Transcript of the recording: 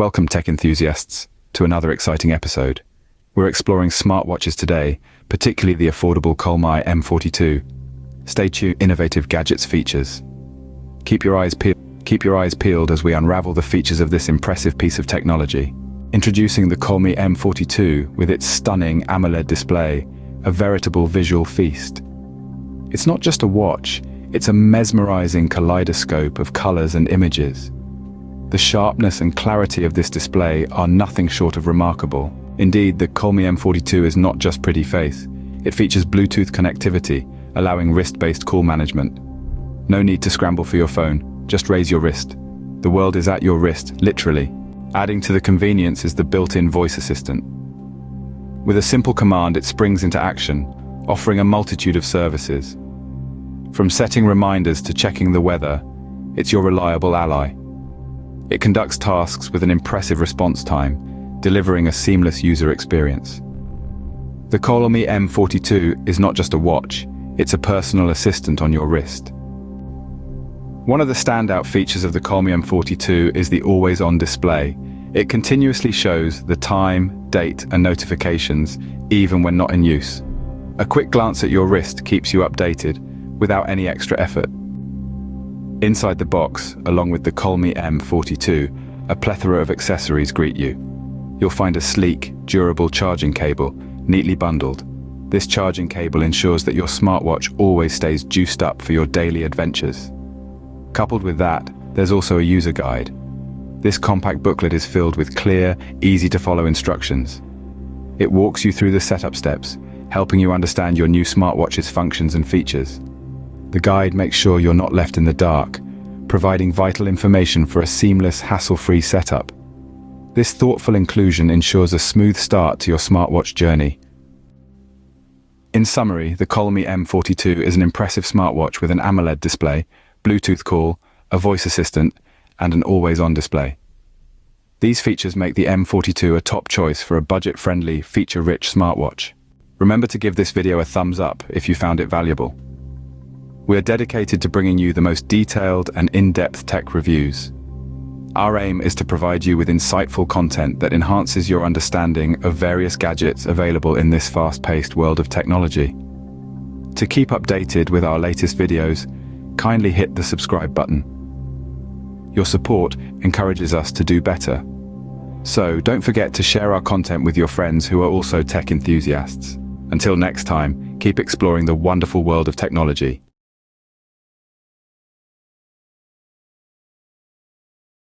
Welcome, tech enthusiasts, to another exciting episode. We're exploring smartwatches today, particularly the affordable COLMi M42. Stay tuned, innovative gadgets features. Keep your eyes peeled as we unravel the features of this impressive piece of technology. Introducing the COLMi M42 with its stunning AMOLED display, a veritable visual feast. It's not just a watch, it's a mesmerizing kaleidoscope of colors and images. The sharpness and clarity of this display are nothing short of remarkable. Indeed, the COLMi M42 is not just pretty face. It features Bluetooth connectivity, allowing wrist-based call management. No need to scramble for your phone, just raise your wrist. The world is at your wrist, literally. Adding to the convenience is the built-in voice assistant. With a simple command, it springs into action, offering a multitude of services. From setting reminders to checking the weather, it's your reliable ally. It conducts tasks with an impressive response time, delivering a seamless user experience. The COLMi M42 is not just a watch, it's a personal assistant on your wrist. One of the standout features of the COLMi M42 is the always-on display. It continuously shows the time, date, and notifications, even when not in use. A quick glance at your wrist keeps you updated, without any extra effort. Inside the box, along with the COLMi M42, a plethora of accessories greet you. You'll find a sleek, durable charging cable, neatly bundled. This charging cable ensures that your smartwatch always stays juiced up for your daily adventures. Coupled with that, there's also a user guide. This compact booklet is filled with clear, easy-to-follow instructions. It walks you through the setup steps, helping you understand your new smartwatch's functions and features. The guide makes sure you're not left in the dark, providing vital information for a seamless, hassle-free setup. This thoughtful inclusion ensures a smooth start to your smartwatch journey. In summary, the COLMi M42 is an impressive smartwatch with an AMOLED display, Bluetooth call, a voice assistant, and an always-on display. These features make the M42 a top choice for a budget-friendly, feature-rich smartwatch. Remember to give this video a thumbs up if you found it valuable. We are dedicated to bringing you the most detailed and in-depth tech reviews. Our aim is to provide you with insightful content that enhances your understanding of various gadgets available in this fast-paced world of technology. To keep updated with our latest videos, kindly hit the subscribe button. Your support encourages us to do better. So don't forget to share our content with your friends who are also tech enthusiasts. Until next time, keep exploring the wonderful world of technology.